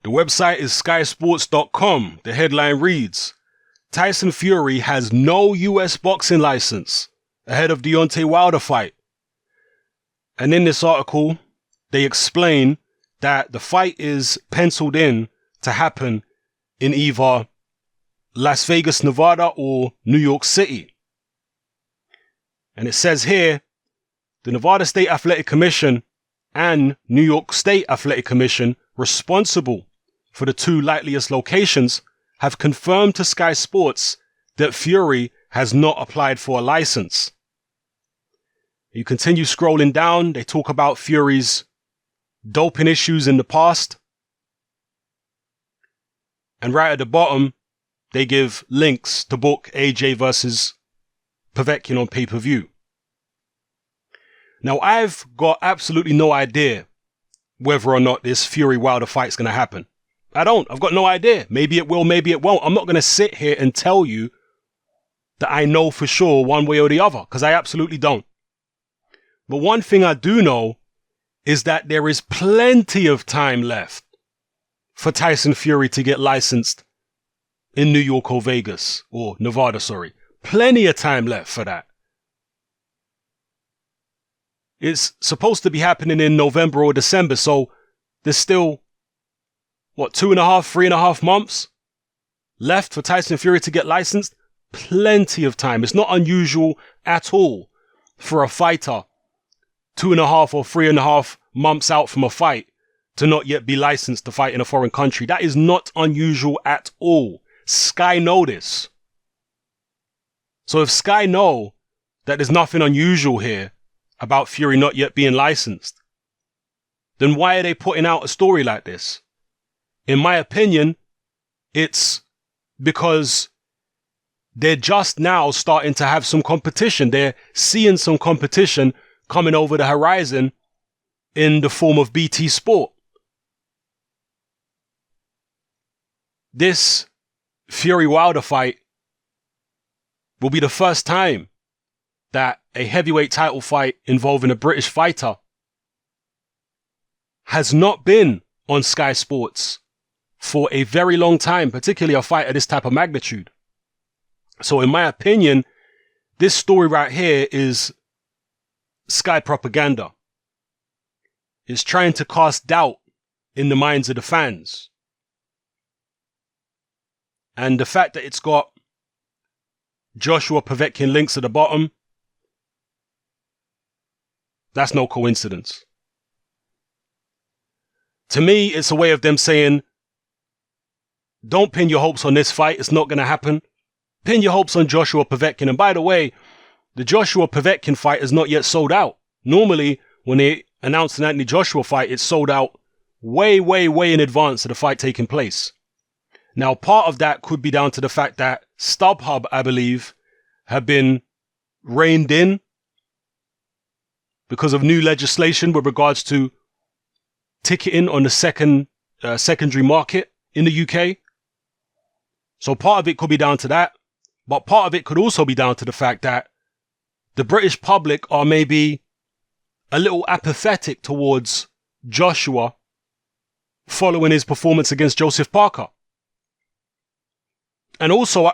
The website is skysports.com. The headline reads, Tyson Fury has no US boxing license ahead of Deontay Wilder fight. And in this article, they explain that the fight is penciled in to happen in either Las Vegas, Nevada or New York City. And it says here, the Nevada State Athletic Commission and New York State Athletic Commission, responsible for the two likeliest locations, have confirmed to Sky Sports that Fury has not applied for a license. You continue scrolling down, they talk about Fury's doping issues in the past. And right at the bottom, they give links to book AJ versus Povetkin on pay-per-view. Now, I've got absolutely no idea whether or not this Fury-Wilder fight's going to happen. I don't. I've got no idea. Maybe it will, maybe it won't. I'm not going to sit here and tell you that I know for sure one way or the other, because I absolutely don't. But one thing I do know is that there is plenty of time left for Tyson Fury to get licensed in New York or Vegas, or Nevada, sorry. Plenty of time left for that. It's supposed to be happening in November or December, so there's still, 3.5 months left for Tyson Fury to get licensed? Plenty of time. It's not unusual at all for a fighter 2.5 or 3.5 months out from a fight to not yet be licensed to fight in a foreign country. That is not unusual at all. Sky know this. So if Sky know that there's nothing unusual here about Fury not yet being licensed, then why are they putting out a story like this? In my opinion, it's because they're just now starting to have some competition. They're seeing some competition coming over the horizon in the form of BT Sport. This Fury-Wilder fight will be the first time that a heavyweight title fight involving a British fighter has not been on Sky Sports for a very long time, particularly a fight of this type of magnitude. So in my opinion, this story right here is Sky propaganda. It's trying to cast doubt in the minds of the fans. And the fact that it's got Joshua Povetkin links at the bottom, that's no coincidence. To me, it's a way of them saying, don't pin your hopes on this fight. It's not going to happen. Pin your hopes on Joshua Povetkin. And by the way, the Joshua Povetkin fight is not yet sold out. Normally, when they announce an Anthony Joshua fight, it's sold out way, way, way in advance of the fight taking place. Now, part of that could be down to the fact that StubHub, I believe, have been reined in because of new legislation with regards to ticketing on the secondary market in the UK. So part of it could be down to that, but part of it could also be down to the fact that the British public are maybe a little apathetic towards Joshua following his performance against Joseph Parker. And also,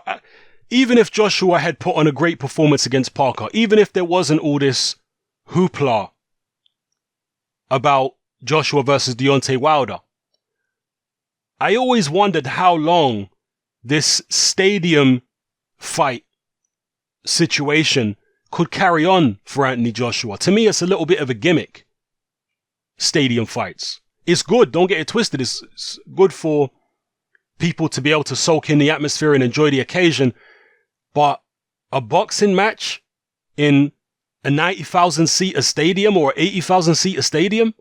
even if Joshua had put on a great performance against Parker, even if there wasn't all this hoopla about Joshua versus Deontay Wilder, I always wondered how long this stadium fight situation could carry on for Anthony Joshua. To me, it's a little bit of a gimmick. Stadium fights. It's good, don't get it twisted. It's good for people to be able to soak in the atmosphere and enjoy the occasion. But a boxing match in a 90,000 seater stadium or 80,000 seater stadium,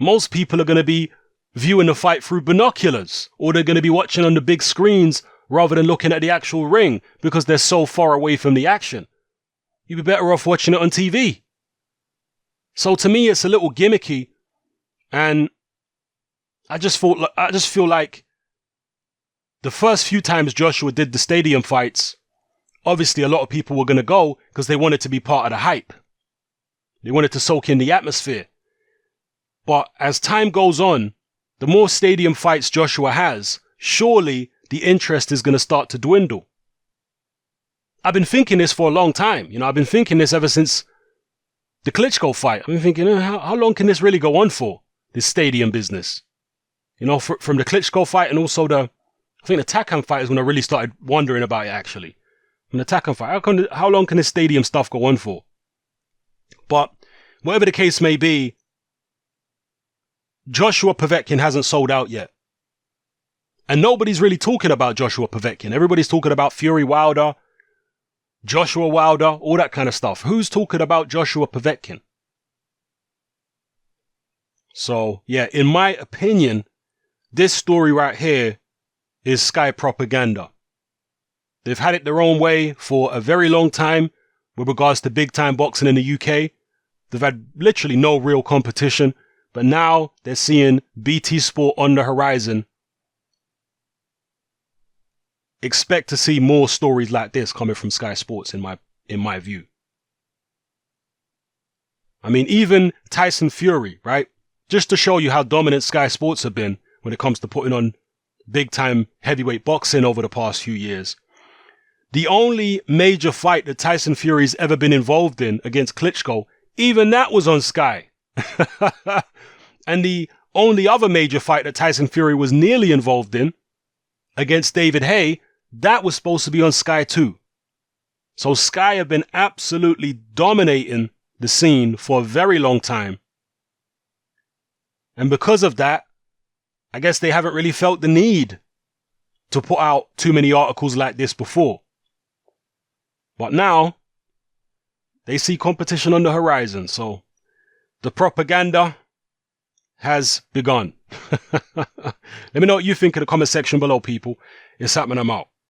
most people are going to be viewing the fight through binoculars, or they're going to be watching on the big screens rather than looking at the actual ring because they're so far away from the action. You'd be better off watching it on TV. So to me, it's a little gimmicky, and I just feel like the first few times Joshua did the stadium fights, obviously a lot of people were going to go because they wanted to be part of the hype. They wanted to soak in the atmosphere. But as time goes on, the more stadium fights Joshua has, surely the interest is going to start to dwindle. I've been thinking this for a long time. I've been thinking this ever since the Klitschko fight. I've been thinking, how long can this really go on for, this stadium business? From the Klitschko fight, and also I think the Takam fight is when I really started wondering about it, actually. From the Takam fight, how long can this stadium stuff go on for? But whatever the case may be, Joshua Povetkin hasn't sold out yet. And nobody's really talking about Joshua Povetkin. Everybody's talking about Fury Wilder, Joshua Wilder, all that kind of stuff. Who's talking about Joshua Povetkin? So, yeah, in my opinion, this story right here is Sky propaganda. They've had it their own way for a very long time with regards to big time boxing in the UK. They've had literally no real competition, but now they're seeing BT Sport on the horizon. Expect to see more stories like this coming from Sky Sports in my view. I mean, even Tyson Fury, right? Just to show you how dominant Sky Sports have been when it comes to putting on big time heavyweight boxing over the past few years. The only major fight that Tyson Fury's ever been involved in against Klitschko, even that was on Sky. And the only other major fight that Tyson Fury was nearly involved in against David Haye, that was supposed to be on Sky too. So Sky have been absolutely dominating the scene for a very long time. And because of that, I guess they haven't really felt the need to put out too many articles like this before. But now, they see competition on the horizon, so the propaganda has begun. Let me know what you think in the comment section below, people. It's happening, I'm out.